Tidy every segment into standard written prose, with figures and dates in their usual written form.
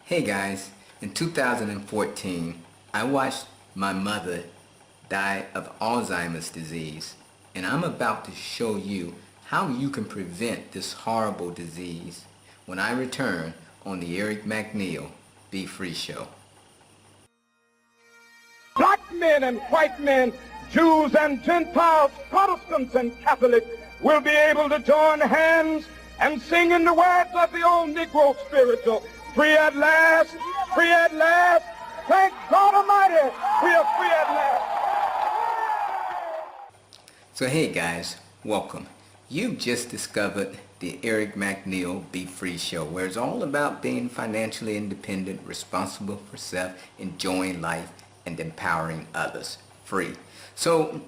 Hey guys, in 2014, I watched my mother die of Alzheimer's disease, and I'm about to show you how you can prevent this horrible disease when I return on the Eric McNeil Be Free Show. Black men and white men, Jews and Gentiles, Protestants and Catholics will be able to join hands and sing in the words of the old Negro spiritual, free at last, free at last, thank God Almighty, we are free at last. So hey guys, welcome. You've just discovered the Eric McNeil Be Free Show, where it's all about being financially independent, responsible for self, enjoying life, and empowering others free. So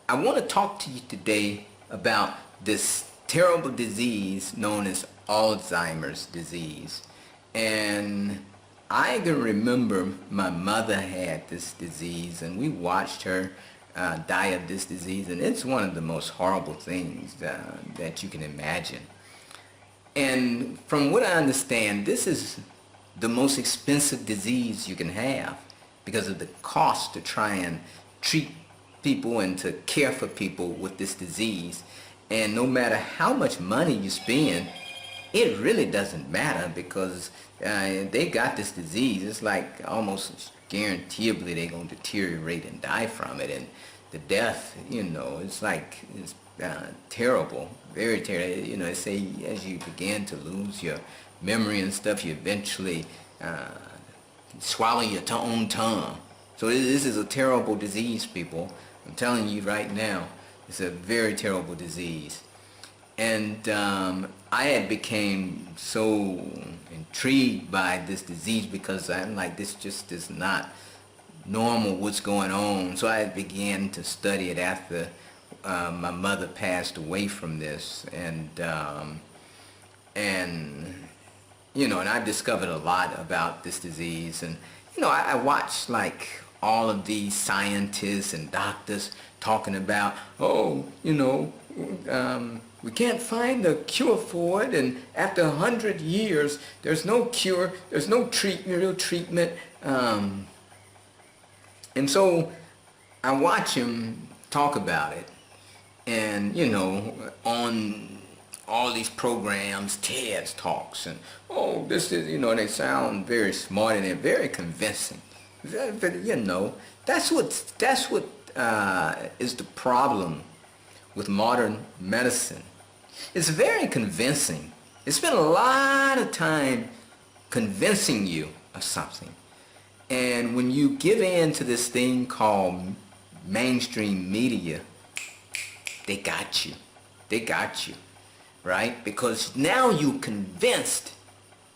I want to talk to you today about this terrible disease known as Alzheimer's disease. And I can remember my mother had this disease, and we watched her die of this disease, and it's one of the most horrible things that you can imagine. And from what I understand, this is the most expensive disease you can have because of the cost to try and treat people and to care for people with this disease. And no matter how much money you spend, it really doesn't matter because they got this disease. It's like almost guaranteeably they're going to deteriorate and die from it. And the death, it's like, it's terrible, very terrible. They say as you begin to lose your memory and stuff, you eventually swallow your own tongue. So this is a terrible disease, people. I'm telling you right now, it's a very terrible disease. And I had became so intrigued by this disease because I'm like, this just is not normal what's going on. So I began to study it after my mother passed away from this. And I've discovered a lot about this disease. And, I watched like all of these scientists and doctors talking about, we can't find a cure for it, and after 100 years, there's no cure, there's no real treatment. And so I watch him talk about it, and on all these programs, TED Talks, and this is, they sound very smart and they're very convincing. That's what is the problem with modern medicine. It's very convincing. It spent a lot of time convincing you of something. And when you give in to this thing called mainstream media, they got you. They got you, right? Because now you're convinced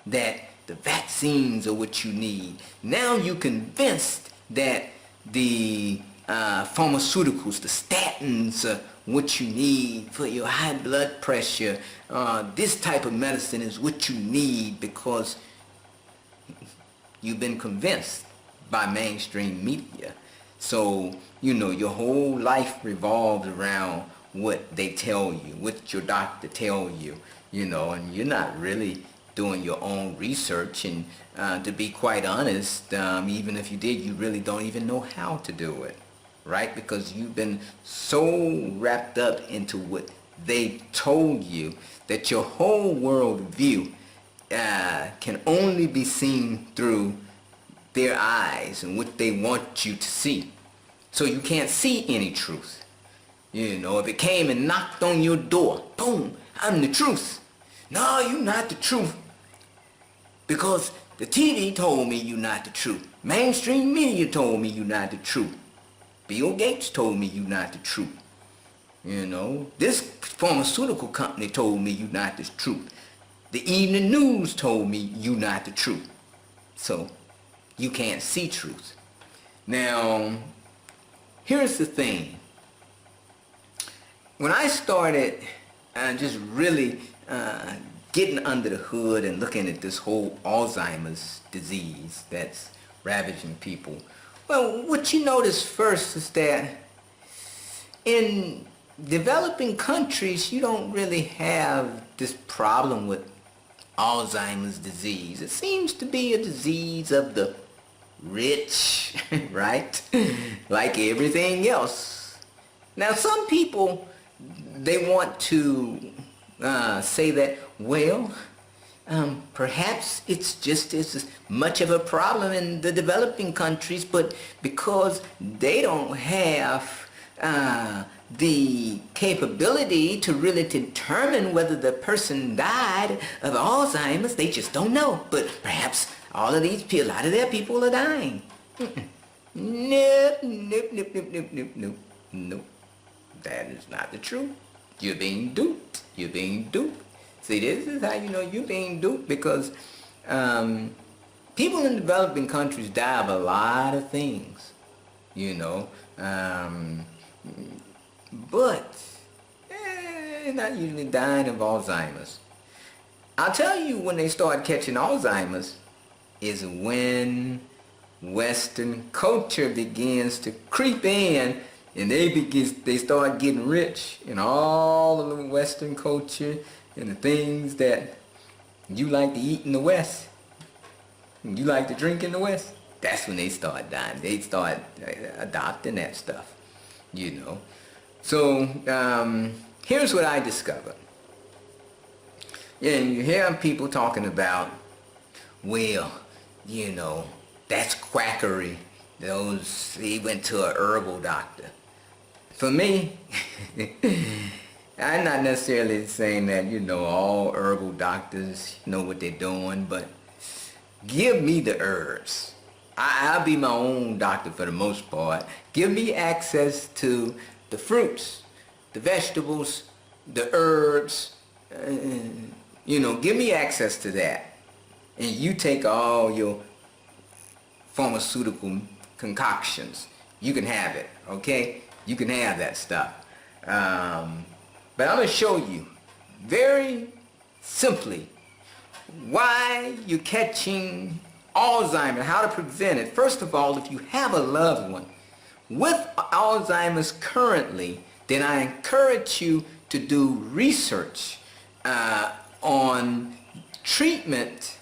that the vaccines are what you need. Now you're convinced that the pharmaceuticals, the statins, are what you need for your high blood pressure. This type of medicine is what you need because you've been convinced by mainstream media. So, your whole life revolves around what they tell you, what your doctor tell you, and you're not really doing your own research. And to be quite honest, even if you did, you really don't even know how to do it. Right? Because you've been so wrapped up into what they told you that your whole world view can only be seen through their eyes and what they want you to see. So you can't see any truth. If it came and knocked on your door, boom, I'm the truth. No, you're not the truth. Because the TV told me you're not the truth. Mainstream media told me you're not the truth. Bill Gates told me you're not the truth. This pharmaceutical company told me you're not the truth. The evening news told me you're not the truth. So you can't see truth. Now, here's the thing. When I started just really getting under the hood and looking at this whole Alzheimer's disease that's ravaging people, well, what you notice first is that in developing countries, you don't really have this problem with Alzheimer's disease. It seems to be a disease of the rich, right? Like everything else. Now, some people, they want to say that, well, perhaps it's just as much of a problem in the developing countries, but because they don't have the capability to really determine whether the person died of Alzheimer's, they just don't know. But perhaps all of these people, a lot of their people are dying. Nope, nope, nope, nope, nope, nope, nope, nope. That is not the truth. You're being duped. You're being duped. See, this is how you know you're being duped, because people in developing countries die of a lot of things, you know, but they're not usually dying of Alzheimer's. I'll tell you when they start catching Alzheimer's is when Western culture begins to creep in, and they start getting rich in all of the Western culture and the things that you like to eat in the West, and you like to drink in the West. That's when they start dying. They start adopting that stuff, you know. So here's what I discovered. And you hear people talking about, well, you know, that's quackery. He went to an herbal doctor. For me, I'm not necessarily saying that, you know, all herbal doctors know what they're doing, but give me the herbs. I'll be my own doctor for the most part. Give me access to the fruits, the vegetables, the herbs, you know, give me access to that. And you take all your pharmaceutical concoctions. You can have it, okay? You can have that stuff. But I'm going to show you very simply why you're catching Alzheimer's, how to prevent it. First of all, if you have a loved one with Alzheimer's currently, then I encourage you to do research on treatment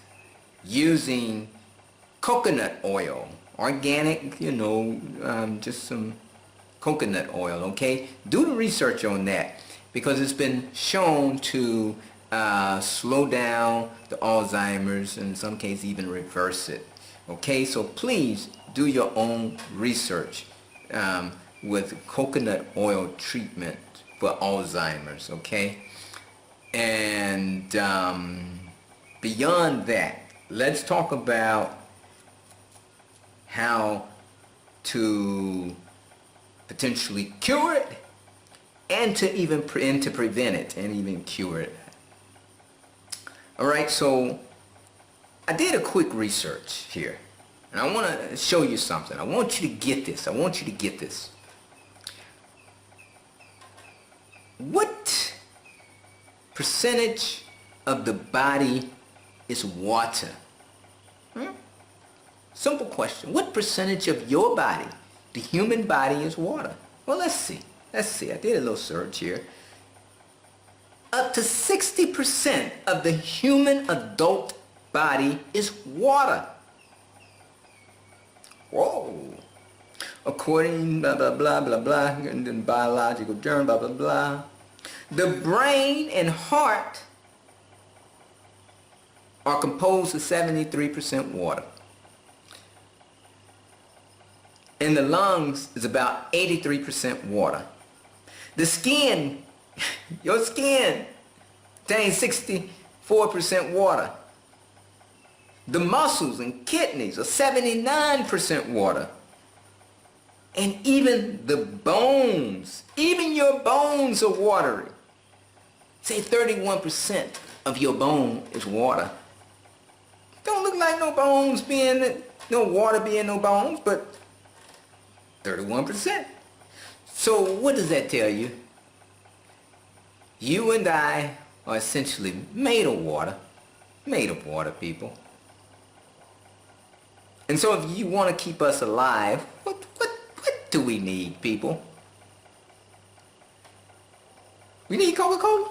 using coconut oil, organic, you know, just some coconut oil, okay? Do the research on that, because it's been shown to slow down the Alzheimer's, and in some cases even reverse it, okay? So please do your own research with coconut oil treatment for Alzheimer's, okay? And beyond that, let's talk about how to potentially cure it, and to even to prevent it and even cure it. All right, so I did a quick research here, and I want to show you something. I want you to get this. I want you to get this. What percentage of the body is water? Simple question. What percentage of your body, the human body, is water? Well, let's see. Let's see. I did a little search here. Up to 60% of the human adult body is water. Whoa. According blah, blah, blah, blah, blah, in the biological journal, blah, blah, blah. The brain and heart are composed of 73% water. And the lungs is about 83% water. The skin, your skin, contains 64% water. The muscles and kidneys are 79% water. And even the bones, even your bones are watery. Say 31% of your bone is water. Don't look like no bones being, no water being no bones, but 31%. So what does that tell you? You and I are essentially made of water. Made of water, people. And so if you want to keep us alive, what do we need, people? We need Coca-Cola?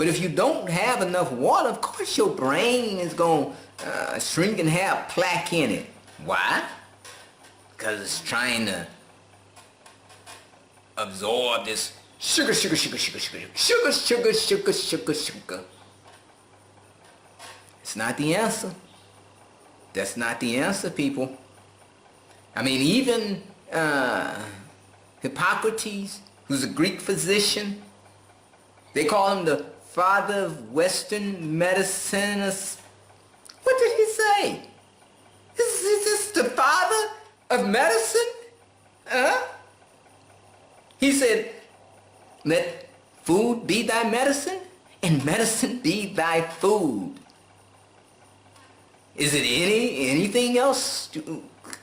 But if you don't have enough water, of course your brain is going to shrink and have plaque in it. Why? Because it's trying to absorb this sugar. It's not the answer. That's not the answer, people. I mean, even Hippocrates, who's a Greek physician, they call him the father of Western medicine. What did he say? Is this the father of medicine? He said, let food be thy medicine, and medicine be thy food. Is it anything else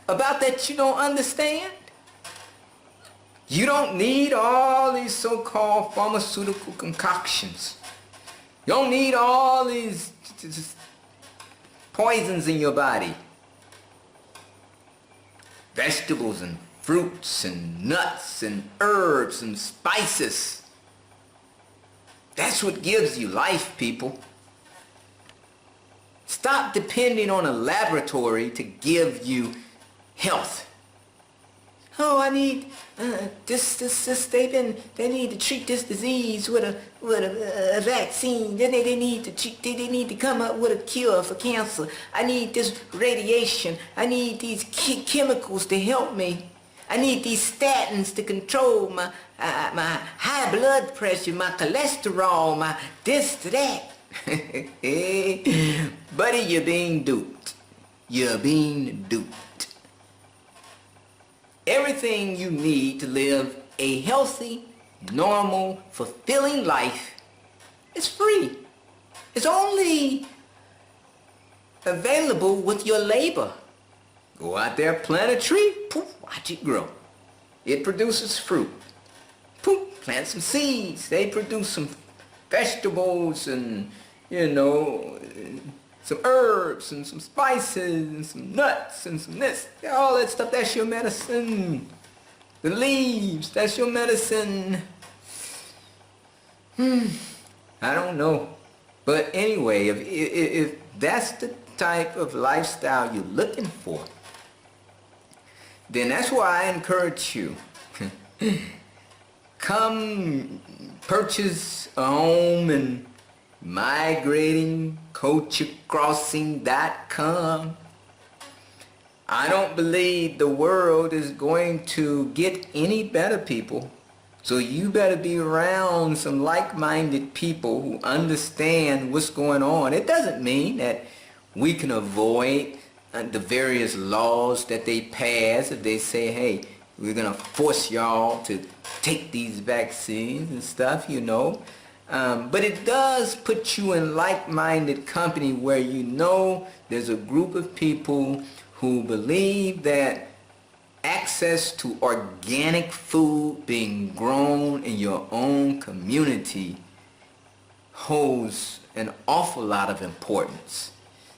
about that you don't understand? You don't need all these so-called pharmaceutical concoctions. You don't need all these poisons in your body. Vegetables and fruits and nuts and herbs and spices. That's what gives you life, people. Stop depending on a laboratory to give you health. Oh, I need they need to treat this disease with a vaccine. Then they need to come up with a cure for cancer. I need this radiation. I need these chemicals to help me. I need these statins to control my high blood pressure, my cholesterol, my this to that. Buddy, you're being duped. You're being duped. Everything you need to live a healthy, normal, fulfilling life is free. It's only available with your labor. Go out there, plant a tree, poof, watch it grow. It produces fruit. Poof, plant some seeds. They produce some vegetables and, some herbs and some spices and some nuts and some this. All that stuff, that's your medicine. The leaves, that's your medicine. I don't know. But anyway, if that's the type of lifestyle you're looking for, then that's why I encourage you. Come purchase a home in migratingculturecrossing.com. I don't believe the world is going to get any better, people. So you better be around some like-minded people who understand what's going on. It doesn't mean that we can avoid the various laws that they pass if they say, hey, we're going to force y'all to take these vaccines and stuff, But it does put you in like-minded company where there's a group of people who believe that access to organic food being grown in your own community holds an awful lot of importance.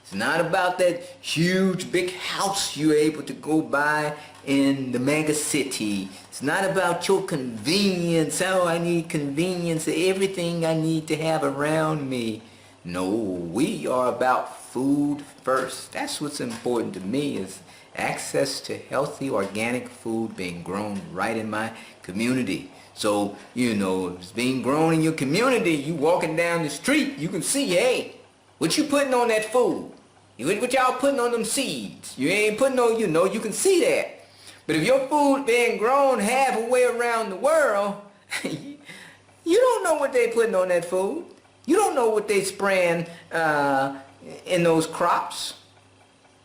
It's not about that huge big house you're able to go buy in the mega city. It's not about your convenience. Oh, I need convenience of everything I need to have around me. No, we are about food first. That's what's important to me, is access to healthy organic food being grown right in my community. So, if it's being grown in your community, you walking down the street, you can see, hey, what you putting on that food? What y'all putting on them seeds? You ain't putting no, you can see that. But if your food being grown halfway around the world, you don't know what they putting on that food. You don't know what they spraying in those crops,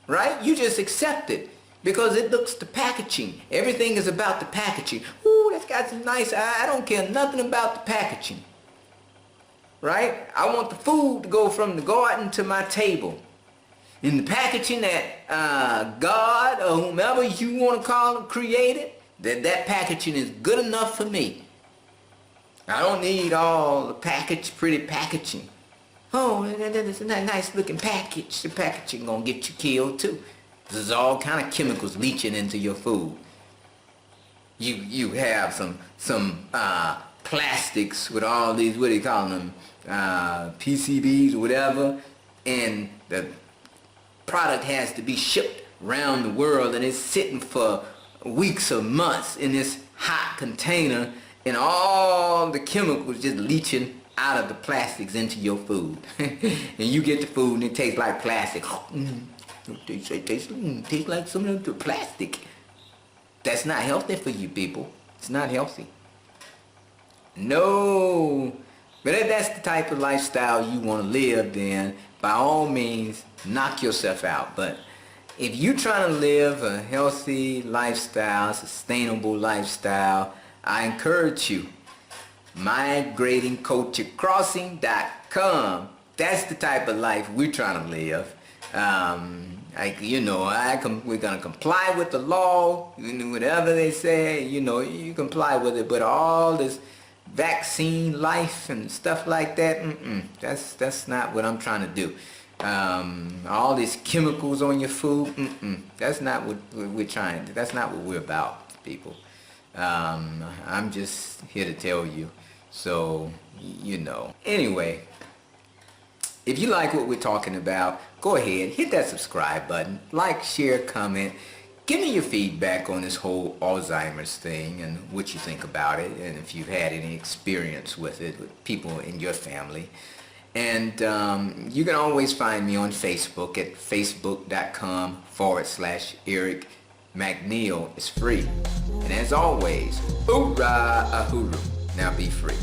right? You just accept it because it looks the packaging. Everything is about the packaging. Ooh, that's got some nice, I don't care nothing about the packaging, right? I want the food to go from the garden to my table. In the packaging that God or whomever you want to call it created, that packaging is good enough for me. I don't need all the pretty packaging. Oh, that's a nice looking package. The packaging gonna get you killed too. There's all kind of chemicals leaching into your food. You have some plastics with all these, what do you call them, PCBs or whatever, and the product has to be shipped around the world, and it's sitting for weeks or months in this hot container, and all the chemicals just leaching out of the plastics into your food. And you get the food and it tastes like plastic. It tastes like some of the plastic. That's not healthy for you people. It's not healthy. No. But if that's the type of lifestyle you want to live, then by all means, knock yourself out. But if you're trying to live a healthy lifestyle, sustainable lifestyle, I encourage you, migratingculturecrossing.com. That's the type of life we're trying to live. We're going to comply with the law, whatever they say, you comply with it, but all this vaccine life and stuff like that, that's not what I'm trying to do. All these chemicals on your food, that's not what we're trying to, that's not what we're about, people. I'm just here to tell you, so anyway, if you like what we're talking about, go ahead, hit that subscribe button, like, share, comment. Give me your feedback on this whole Alzheimer's thing and what you think about it, and if you've had any experience with it with people in your family. And you can always find me on Facebook at facebook.com/Eric McNeil. It's free. And as always, hoorah, ahuru. Now be free.